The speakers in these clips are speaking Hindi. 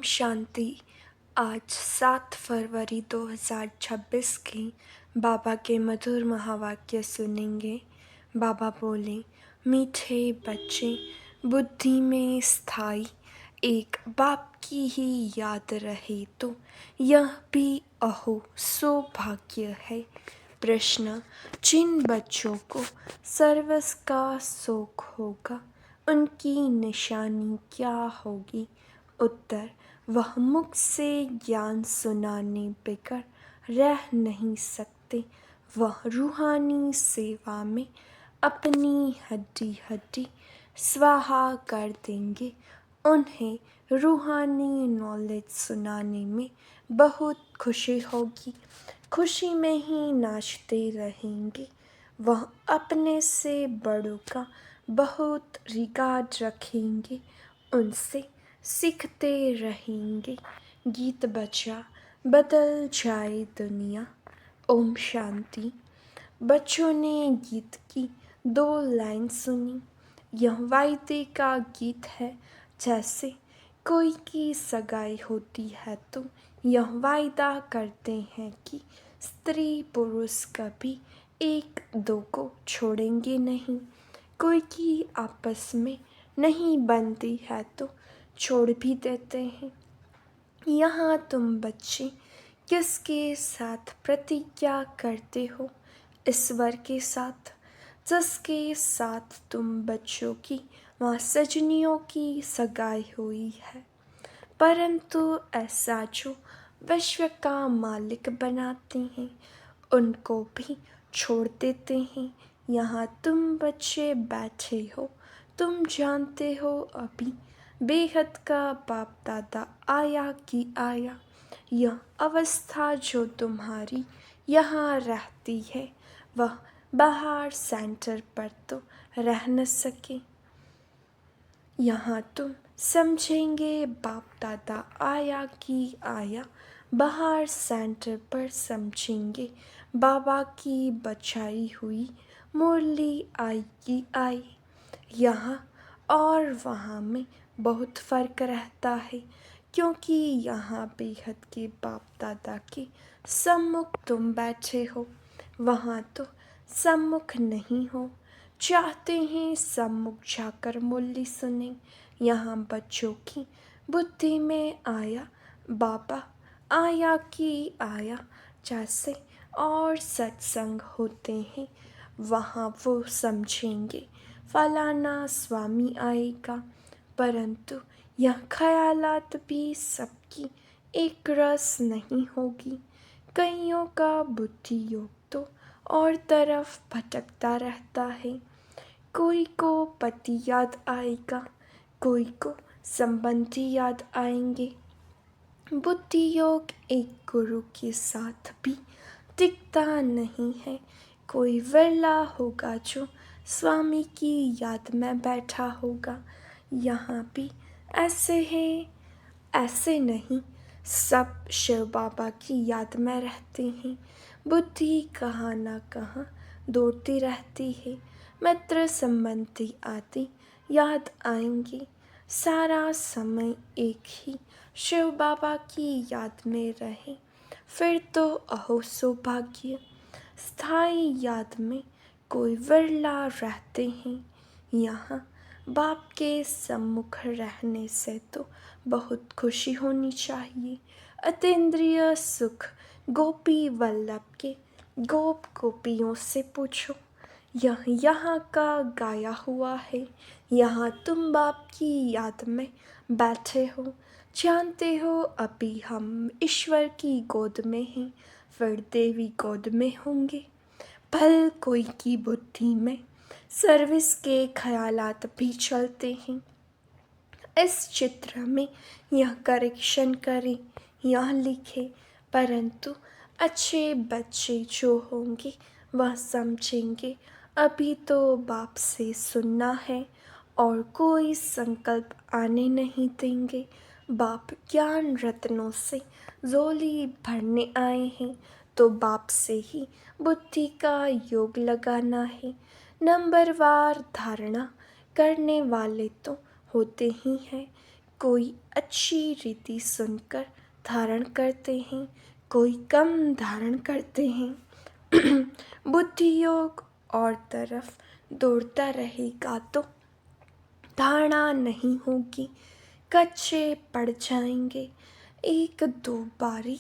शांति। आज 7 फरवरी 2026 की बाबा के मधुर महावाक्य सुनेंगे। बाबा बोले, मीठे बच्चे बुद्धि में स्थायी एक बाप की ही याद रहे तो यह भी अहो सौभाग्य है। प्रश्न, जिन बच्चों को सर्वस का शौक होगा उनकी निशानी क्या होगी? उत्तर, वह मुख से ज्ञान सुनाने बगैर रह नहीं सकते। वह रूहानी सेवा में अपनी हड्डी हड्डी स्वाहा कर देंगे। उन्हें रूहानी नॉलेज सुनाने में बहुत खुशी होगी। खुशी में ही नाचते रहेंगे। वह अपने से बड़ों का बहुत रिगार्ड रखेंगे। उनसे सीखते रहेंगे। गीत बजा बदल जाए दुनिया। ओम शांति। बच्चों ने गीत की 2 लाइन सुनी। यह वायदे का गीत है। जैसे कोई की सगाई होती है तो यह वायदा करते हैं कि स्त्री पुरुष कभी एक दो को छोड़ेंगे नहीं। कोई की आपस में नहीं बनती है तो छोड़ भी देते हैं। यहाँ तुम बच्चे किसके साथ प्रतिज्ञा करते हो? ईश्वर के साथ, जिसके साथ तुम बच्चों की वहाँ सजनियों की सगाई हुई है। परंतु ऐसा जो विश्व का मालिक बनाते हैं उनको भी छोड़ देते हैं। यहाँ तुम बच्चे बैठे हो, तुम जानते हो अभी बेहद का बाप दादा आया कि आया। यह अवस्था जो तुम्हारी यहाँ रहती है वह बाहर सेंटर पर तो रह न सके। यहाँ तुम समझेंगे बाप दादा आया कि आया। बाहर सेंटर पर समझेंगे बाबा की बचाई हुई मुरली आई कि आई। यहाँ और वहाँ में बहुत फ़र्क रहता है, क्योंकि यहाँ बेहद के बाप दादा के सम्मुख तुम बैठे हो, वहाँ तो सम्मुख नहीं हो। चाहते हैं सम्मुख जाकर मुरली सुने। यहाँ बच्चों की बुद्धि में आया बाबा आया कि आया जैसे और सत्संग होते हैं वहाँ वो समझेंगे फलाना स्वामी आएगा। परंतु यह ख्यालात भी सबकी एक रस नहीं होगी। कईयों का बुद्धि योग तो और तरफ भटकता रहता है। कोई को पति याद आएगा, कोई को संबंधी याद आएंगे। बुद्धि योग एक गुरु के साथ भी टिकता नहीं है। कोई विरला होगा जो स्वामी की याद में बैठा होगा। यहाँ भी ऐसे हैं, ऐसे नहीं, सब शिव बाबा की याद में रहते हैं। बुद्धि कहाँ ना कहाँ दौड़ती रहती है। मित्र संबंधी आदि याद आएंगे। सारा समय एक ही शिव बाबा की याद में रहे फिर तो अहो सौभाग्य। स्थायी याद में कोई विरला रहते हैं। यहाँ बाप के सम्मुख रहने से तो बहुत खुशी होनी चाहिए। अतीन्द्रिय सुख गोपी वल्लभ के गोप गोपियों से पूछो। यह यहाँ का गाया हुआ है। यहाँ तुम बाप की याद में बैठे हो। जानते हो अभी हम ईश्वर की गोद में हैं, फिर देवी गोद में होंगे। भल कोई की बुद्धि में सर्विस के ख्यालात भी चलते हैं। इस चित्र में यह करेक्शन करें, यह लिखे। परंतु अच्छे बच्चे जो होंगे वह समझेंगे अभी तो बाप से सुनना है और कोई संकल्प आने नहीं देंगे। बाप ज्ञान रत्नों से झोली भरने आए हैं तो बाप से ही बुद्धि का योग लगाना है। नंबरवार धारणा करने वाले तो होते ही हैं। कोई अच्छी रीति सुनकर धारण करते हैं, कोई कम धारण करते हैं। बुद्धि योग और तरफ दौड़ता रहेगा तो धारणा नहीं होगी, कच्चे पड़ जाएंगे। एक दो बारी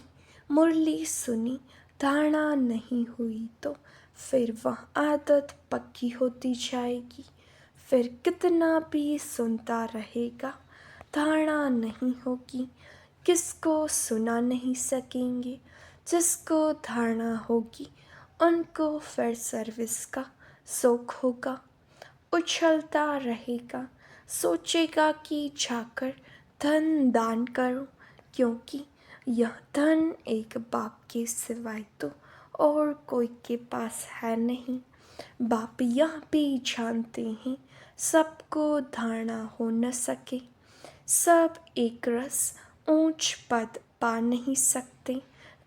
मुरली सुनी, धारणा नहीं हुई तो फिर वह आदत पक्की होती जाएगी। फिर कितना भी सुनता रहेगा, धारणा नहीं होगी। किसको सुना नहीं सकेंगे, जिसको धारणा होगी उनको फिर सर्विस का शौक होगा। उछलता रहेगा, सोचेगा कि जाकर धन दान करूं, क्योंकि यह धन एक बाप के सिवाय तो और कोई के पास है नहीं। बाप यह भी जानते हैं सबको धारणा हो न सके, सब एक रस ऊंच पद पा नहीं सकते,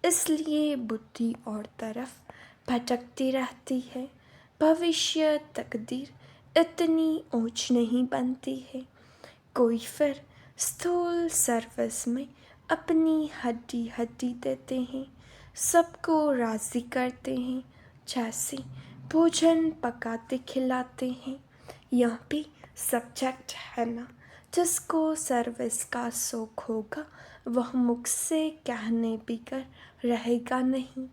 इसलिए बुद्धि और तरफ भटकती रहती है। भविष्य तकदीर इतनी ऊंच नहीं बनती है। कोई फिर स्थूल सर्विस में अपनी हड्डी हड्डी देते हैं, सबको राज़ी करते हैं, जैसे भोजन पकाते खिलाते हैं। यह भी सब्जेक्ट है ना। जिसको सर्विस का शौक होगा वह मुख से कहने बिगर रहेगा नहीं।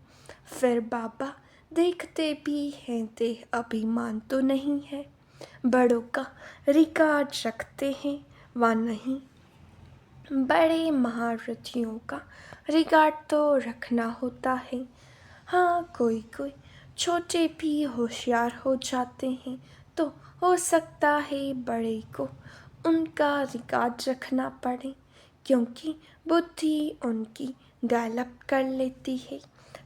फिर बाबा देखते भी हैं, देह अभिमान तो नहीं है। बड़ों का रिकॉर्ड रखते हैं व नहीं, बड़े महारथियों का रिकॉर्ड तो रखना होता है। हाँ, कोई कोई छोटे भी होशियार हो जाते हैं तो हो सकता है बड़े को उनका रिकॉर्ड रखना पड़े, क्योंकि बुद्धि उनकी गैलप कर लेती है।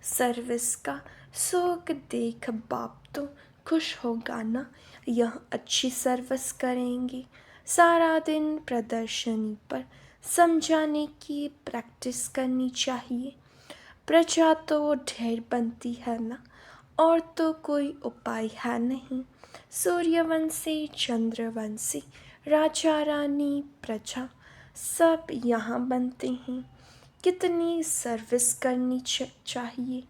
सर्विस का शौक देख बाप तो खुश होगा ना, यह अच्छी सर्विस करेंगे। सारा दिन प्रदर्शनी पर समझाने की प्रैक्टिस करनी चाहिए। प्रजा तो ढेर बनती है ना, और तो कोई उपाय है नहीं। सूर्यवंशी, चंद्रवंशी, राजा रानी, प्रजा सब यहाँ बनते हैं। कितनी सर्विस करनी चाहिए।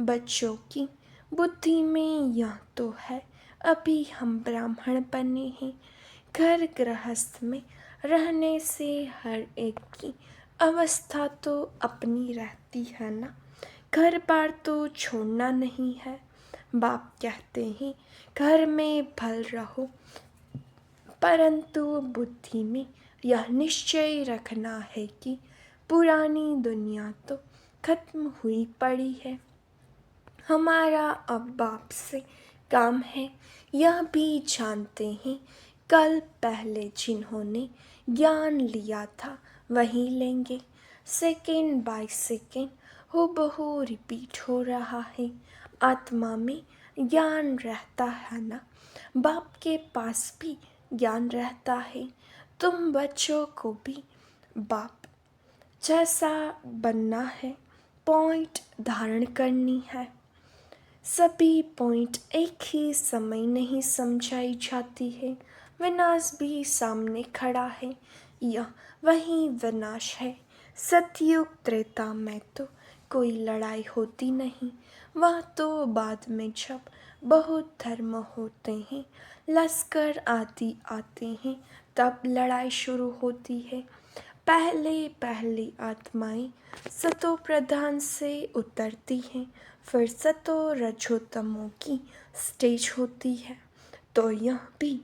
बच्चों की बुद्धि में यह तो है, अभी हम ब्राह्मण बने हैं। घर गृहस्थ में रहने से हर एक की अवस्था तो अपनी रहती है ना। घर बार तो छोड़ना नहीं है। बाप कहते हैं घर में भल रहो, परंतु बुद्धि में यह निश्चय रखना है कि पुरानी दुनिया तो खत्म हुई पड़ी है। हमारा अब बाप से काम है, यह भी जानते हैं। कल पहले जिन्होंने ज्ञान लिया था वही लेंगे। सेकेंड बाय सेकेंड हूबहू रिपीट हो रहा है। आत्मा में ज्ञान रहता है ना, बाप के पास भी ज्ञान रहता है। तुम बच्चों को भी बाप जैसा बनना है, पॉइंट धारण करनी है। सभी पॉइंट एक ही समय नहीं समझाई जाती है। विनाश भी सामने खड़ा है, यह वही विनाश है। सतयुग त्रेता में तो कोई लड़ाई होती नहीं, वह तो बाद में जब बहुत धर्म होते हैं, लश्कर आदि आते हैं, तब लड़ाई शुरू होती है। पहले पहली आत्माएं सतो प्रधान से उतरती हैं, फिर सतो रजोतमों की स्टेज होती है। तो यह भी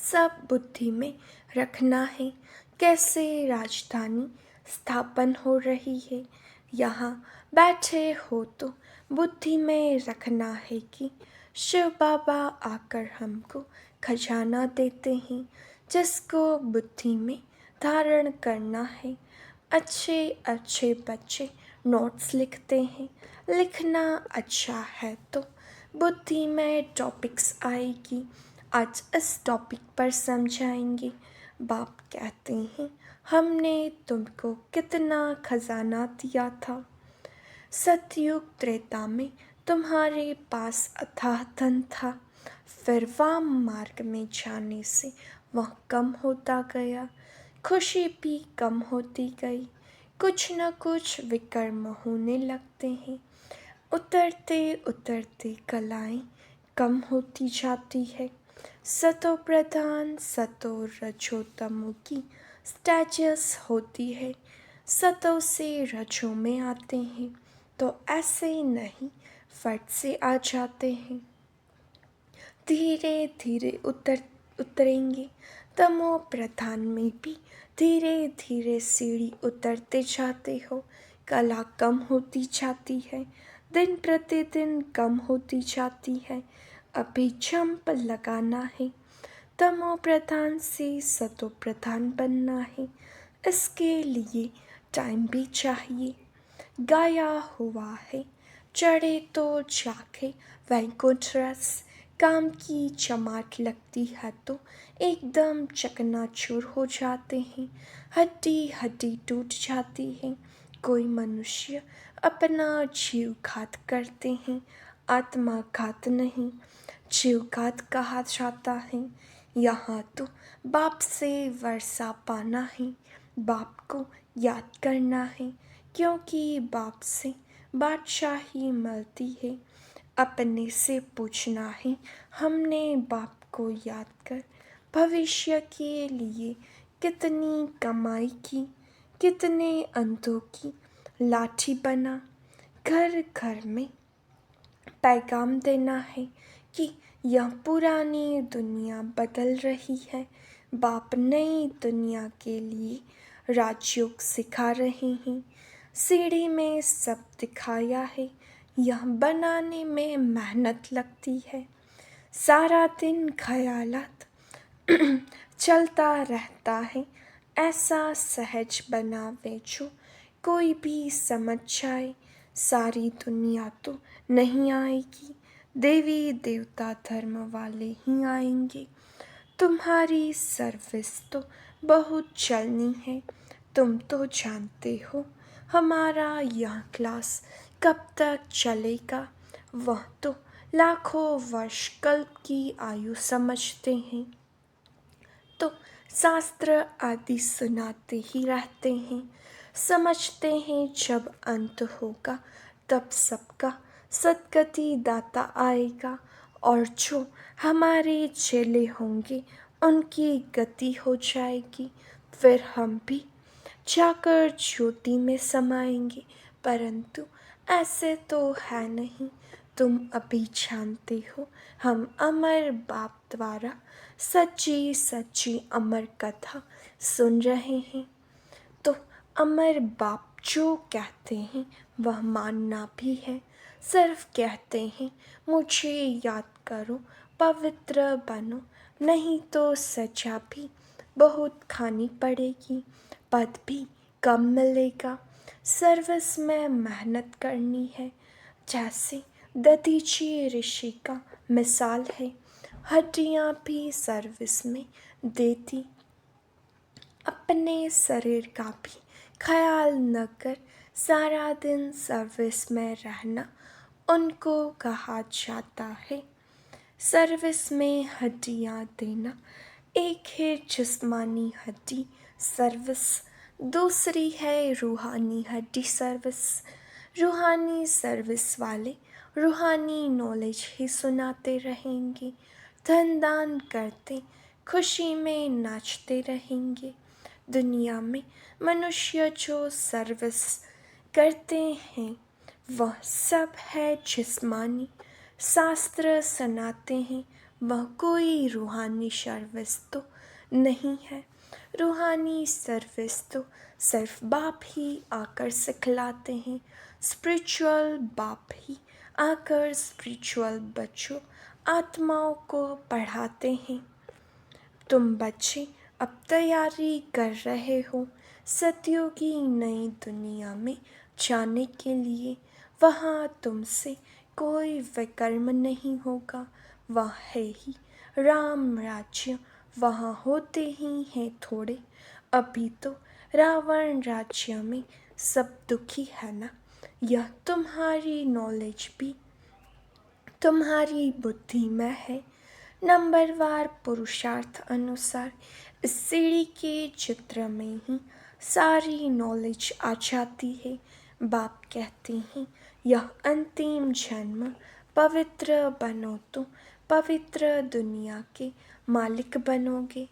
सब बुद्धि में रखना है। कैसे राजधानी स्थापन हो रही है, यहाँ बैठे हो तो बुद्धि में रखना है कि शिव बाबा आकर हमको खजाना देते हैं, जिसको बुद्धि में धारण करना है। अच्छे अच्छे बच्चे नोट्स लिखते हैं। लिखना अच्छा है तो बुद्धि में टॉपिक्स आएगी। आज इस टॉपिक पर समझाएंगे। बाप कहते हैं हमने तुमको कितना खजाना दिया था। सतयुग त्रेता में तुम्हारे पास अथाह धन था, फिर वाम मार्ग में जाने से वह कम होता गया। खुशी भी कम होती गई, कुछ न कुछ विकर्म होने लगते हैं। उतरते उतरते कलाएं कम होती जाती है। सतो प्रधान सतो रजोतमो की स्टेटस होती है। सतो से रजो में आते हैं तो ऐसे नहीं फट से आ जाते हैं। धीरे धीरे उतरेंगे। तमो प्रधान में भी धीरे धीरे सीढ़ी उतरते जाते हो। कला कम होती जाती है, दिन प्रतिदिन कम होती जाती है। अभी जंप लगाना है, तमो प्रधान से सतो प्रधान बनना है। इसके लिए टाइम भी चाहिए। गाया हुआ है, चढ़े तो जाके वैकुंठ रस। काम की चमाट लगती है तो एकदम चकनाचूर हो जाते हैं। हड्डी हड्डी टूट जाती है। कोई मनुष्य अपना जीव घात करते हैं, आत्मा घात नहीं, जीव घात कहा जाता है। यहाँ तो बाप से वर्षा पाना है, बाप को याद करना है, क्योंकि बाप से बादशाही मिलती है। अपने से पूछना है हमने बाप को याद कर भविष्य के लिए कितनी कमाई की, कितने अंधों की लाठी बना। घर घर में पैगाम देना है कि यह पुरानी दुनिया बदल रही है। बाप नई दुनिया के लिए राजयोग सिखा रहे हैं। सीढ़ी में सब दिखाया है, यह बनाने में मेहनत लगती है। सारा दिन ख्यालात चलता रहता है। ऐसा सहज बनावे जो कोई भी समझ जाए। सारी दुनिया तो नहीं आएगी, देवी देवता धर्म वाले ही आएंगे। तुम्हारी सर्विस तो बहुत चलनी है, तुम तो जानते हो हमारा यह क्लास कब तक चलेगा। वह तो लाखों वर्ष कल्प की आयु समझते हैं, तो शास्त्र आदि सुनाते ही रहते हैं। समझते हैं जब अंत होगा तब सबका सद्गति दाता आएगा, और जो हमारे चेले होंगे उनकी गति हो जाएगी। फिर हम भी जाकर ज्योति में समाएंगे, परंतु ऐसे तो है नहीं। तुम अभी जानते हो हम अमर बाप द्वारा सच्ची सच्ची अमर कथा सुन रहे हैं, तो अमर बाप जो कहते हैं वह मानना भी है। सिर्फ कहते हैं मुझे याद करो, पवित्र बनो, नहीं तो सजा भी बहुत खानी पड़ेगी, पद भी कम मिलेगा। सर्विस में मेहनत करनी है, जैसे दधीची ऋषि का मिसाल है। हड्डियाँ भी सर्विस में देती, अपने शरीर का भी ख्याल न कर सारा दिन सर्विस में रहना उनको कहा जाता है। सर्विस में हड्डियाँ देना, एक है जिस्मानी हड्डी सर्विस, दूसरी है रूहानी हड्डी सर्विस। रूहानी सर्विस वाले रूहानी नॉलेज ही सुनाते रहेंगे, धन दान करते खुशी में नाचते रहेंगे। दुनिया में मनुष्य जो सर्विस करते हैं वह सब है जिस्मानी। शास्त्र सुनाते हैं वह कोई रूहानी सर्विस तो नहीं है। रूहानी सर्विस तो सिर्फ बाप ही आकर सिखलाते हैं। स्पिरिचुअल बाप ही आकर स्पिरिचुअल बच्चों आत्माओं को पढ़ाते हैं। तुम बच्चे अब तैयारी कर रहे हो सतयुगी नई दुनिया में जाने के लिए। वहाँ तुमसे कोई विकर्म नहीं होगा, वह है ही राम राज्य। वहाँ होते ही हैं थोड़े, अभी तो रावण राज्य में सब दुखी है ना। यह तुम्हारी नॉलेज भी तुम्हारी बुद्धि में है। नंबरवार पुरुषार्थ अनुसार इस सीढ़ी के चित्र में ही सारी नॉलेज आ जाती है। बाप कहते हैं यह अंतिम जन्म पवित्र बनो तो पवित्र दुनिया के मालिक बनोगे।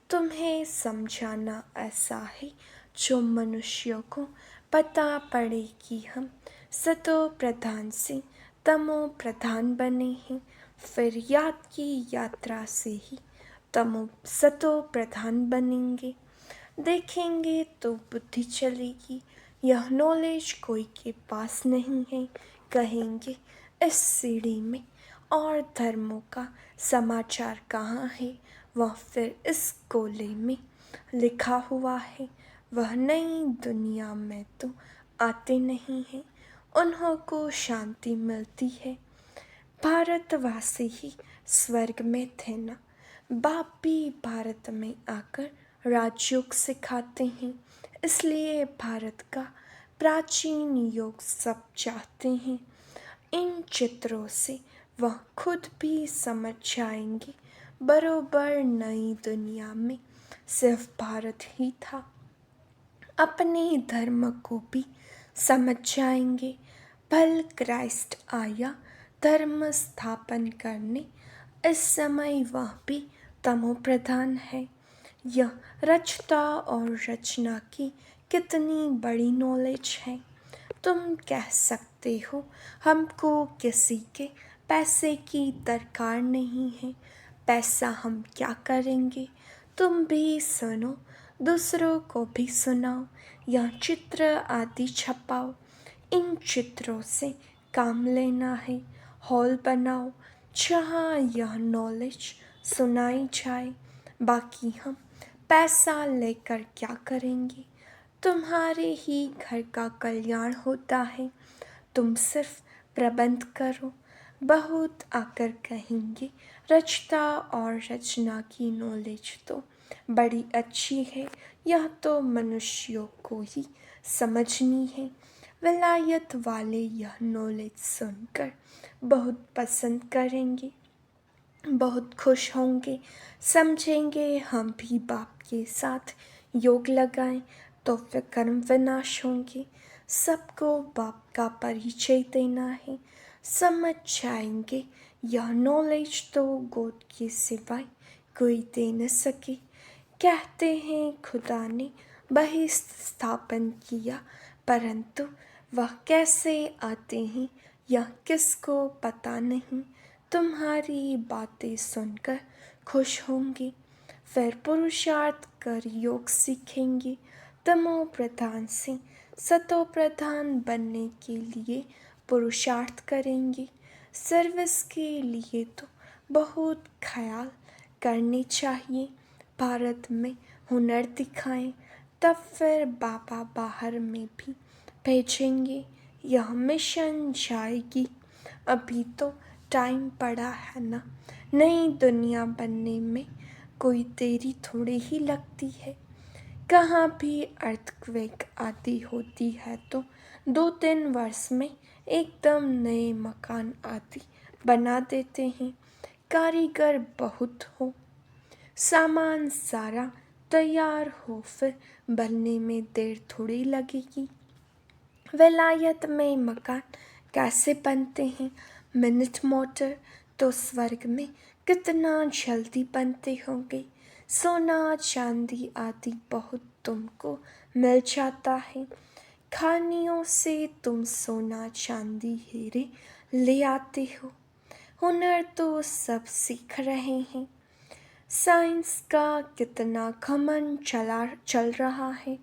तुम्हें समझाना ऐसा है जो मनुष्यों को पता पड़े कि हम सतो प्रधान से तमो प्रधान बने हैं। फिर याद की यात्रा से ही तमो सतो प्रधान बनेंगे। देखेंगे तो बुद्धि चलेगी, यह नॉलेज कोई के पास नहीं है। कहेंगे इस सीढ़ी में और धर्मों का समाचार कहाँ है, वह फिर इस गोले में लिखा हुआ है। वह नई दुनिया में तो आते नहीं हैं, उन्हों को शांति मिलती है। भारतवासी ही स्वर्ग में थे ना, बाप भी भारत में आकर राजयोग सिखाते हैं। इसलिए भारत का प्राचीन योग सब चाहते हैं। इन चित्रों से वह खुद भी समझ जाएंगे बरोबर नई दुनिया में सिर्फ भारत ही था। अपने धर्म को भी समझ जाएंगे। भल क्राइस्ट आया धर्म स्थापन करने, इस समय वह भी तमो प्रधान है। यह रचता और रचना की कितनी बड़ी नॉलेज है। तुम कह सकते हो हमको किसी के पैसे की दरकार नहीं है, पैसा हम क्या करेंगे। तुम भी सुनो, दूसरों को भी सुनाओ, यह चित्र आदि छपाओ। इन चित्रों से काम लेना है। हॉल बनाओ जहाँ यह नॉलेज सुनाई जाए। बाकी हम पैसा लेकर क्या करेंगे। तुम्हारे ही घर का कल्याण होता है, तुम सिर्फ प्रबंध करो। बहुत आकर कहेंगे रचता और रचना की नॉलेज तो बड़ी अच्छी है, यह तो मनुष्यों को ही समझनी है। विलायत वाले यह नॉलेज सुनकर बहुत पसंद करेंगे, बहुत खुश होंगे। समझेंगे हम भी बाप के साथ योग लगाएं तो फिर कर्म विनाश होंगे। सबको बाप का परिचय देना है। समझ जाएंगे यह नॉलेज तो गोद के सिवाय कोई दे न सके। कहते हैं खुदा ने बहिष्ठ स्थापन किया, परंतु वह कैसे आते हैं यह किसको पता नहीं। तुम्हारी बातें सुनकर खुश होंगे, फिर पुरुषार्थ कर योग सीखेंगे। तमो प्रधान से सतो प्रधान बनने के लिए पुरुषार्थ करेंगे। सर्विस के लिए तो बहुत ख्याल करने चाहिए। भारत में हुनर दिखाएं, तब फिर बाबा बाहर में भी भेजेंगे। यह मिशन जाएगी। अभी तो टाइम पड़ा है ना, नई दुनिया बनने में कोई देरी थोड़ी ही लगती है। कहाँ भी अर्थक्वेक आदि होती है तो 2-3 वर्ष में एकदम नए मकान आदि बना देते हैं। कारीगर बहुत हो, सामान सारा तैयार हो, फिर बनने में देर थोड़ी लगेगी। विलायत में मकान कैसे बनते हैं, मिनट मोटर तो स्वर्ग में कितना जल्दी बनते होंगे। सोना चांदी आदि बहुत तुमको मिल जाता है। खानियों से तुम सोना चांदी हीरे ले आते हो। हुनर तो सब सीख रहे हैं। साइंस का कितना घमंड चल रहा है।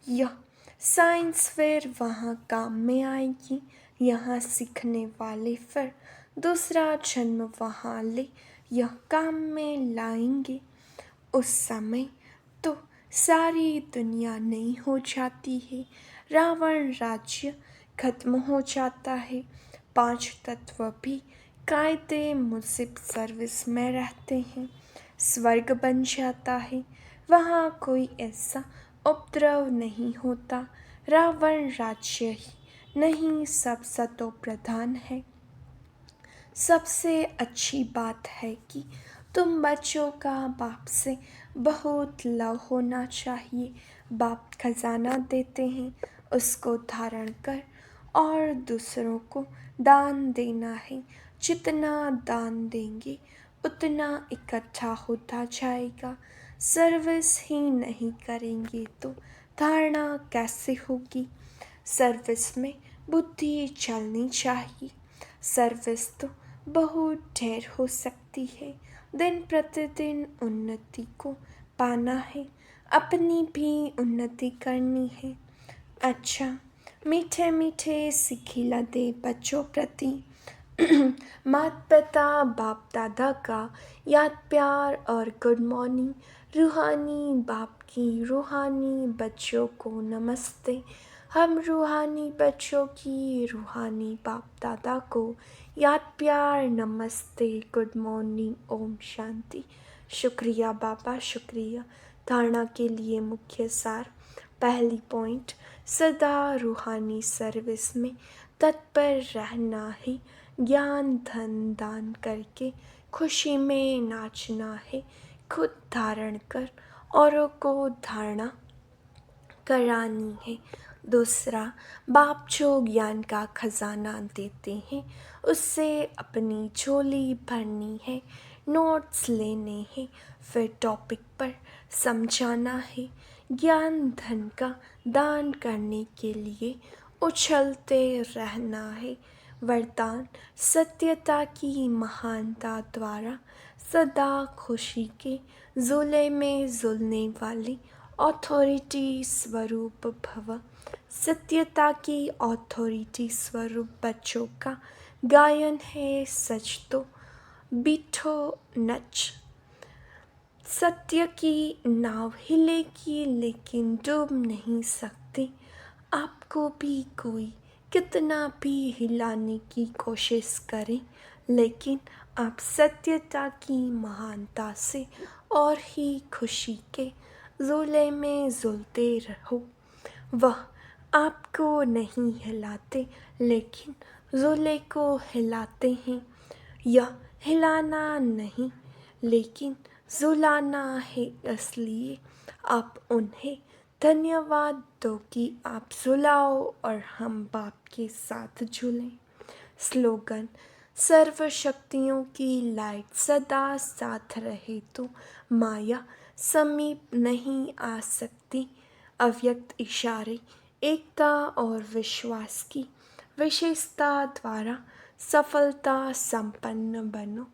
यह साइंस फिर वहाँ काम में आएगी। यहाँ सीखने वाले फिर दूसरा जन्म वहाँ ले यह काम में लाएंगे। उस समय तो सारी दुनिया नई हो जाती है। रावण राज्य खत्म हो जाता है। 5 तत्व भी कायदे मुजिब सर्विस में रहते हैं। स्वर्ग बन जाता है, वहाँ कोई ऐसा उपद्रव नहीं होता। रावण राज्य ही नहीं, सब सतो प्रधान है। सबसे अच्छी बात है कि तुम बच्चों का बाप से बहुत लव होना चाहिए। बाप खजाना देते हैं, उसको धारण कर और दूसरों को दान देना है। जितना दान देंगे उतना इकट्ठा होता जाएगा। सर्विस ही नहीं करेंगे तो धारणा कैसे होगी। सर्विस में बुद्धि चलनी चाहिए। सर्विस तो बहुत ढेर हो सकती है। दिन प्रतिदिन उन्नति को पाना है, अपनी भी उन्नति करनी है। अच्छा, मीठे मीठे सिखिला दे बच्चों प्रति माता पिता बाप दादा का याद प्यार और गुड मॉर्निंग। रूहानी बाप की रूहानी बच्चों को नमस्ते। हम रूहानी बच्चों की रूहानी बाप दादा को याद प्यार नमस्ते, गुड मॉर्निंग, ओम शांति। शुक्रिया बाबा, शुक्रिया। धारणा के लिए मुख्य सार। पहली पॉइंट, सदा रूहानी सर्विस में तत्पर रहना है। ज्ञान धन दान करके खुशी में नाचना है। खुद धारण कर औरों को धारणा करानी है। दूसरा, बाप जो ज्ञान का खजाना देते हैं उससे अपनी झोली भरनी है। नोट्स लेने हैं, फिर टॉपिक पर समझाना है। ज्ञान धन का दान करने के लिए उछलते रहना है। वरदान, सत्यता की महानता द्वारा सदा खुशी के ज़ुले में ज़ुलने वाले ऑथोरिटी स्वरूप भव। सत्यता की ऑथोरिटी स्वरूप बच्चों का गायन है सच तो बिठो नच। सत्य की नाव हिलेगी लेकिन डूब नहीं सकती। आपको भी कोई कितना भी हिलाने की कोशिश करे, लेकिन आप सत्यता की महानता से और ही खुशी के ज़ोले में ज़ुलते रहो। वह आपको नहीं हिलाते लेकिन ज़ोले को हिलाते हैं। यह हिलाना नहीं लेकिन ज़ुलाना है, इसलिए आप उन्हें धन्यवाद दो कि आप ज़ुलाओ और हम बाप के साथ झूलें। स्लोगन, सर्व शक्तियों की लाइट सदा साथ रहे तो माया समीप नहीं आ सकती। अव्यक्त इशारे, एकता और विश्वास की विशेषता द्वारा सफलता संपन्न बनो।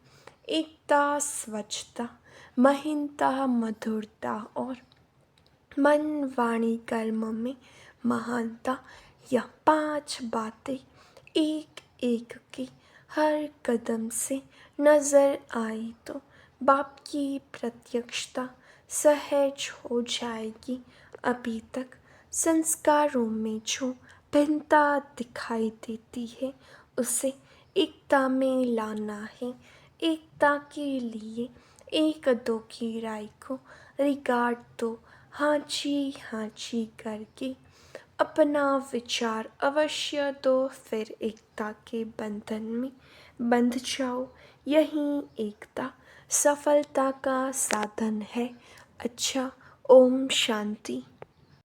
एकता, स्वच्छता, महीनता, मधुरता और मन वाणी कर्म में महानता, यह 5 बातें एक एक की हर कदम से नजर आई तो बाप की प्रत्यक्षता सहज हो जाएगी। अभी तक संस्कारों में जो भिन्नता दिखाई देती है उसे एकता में लाना है। एकता के लिए एक दो की राय को रिगार्ड दो, हाँ जी करके अपना विचार अवश्य दो, फिर एकता के बंधन में बंध जाओ। यही एकता सफलता का साधन है। अच्छा, ओम शांति।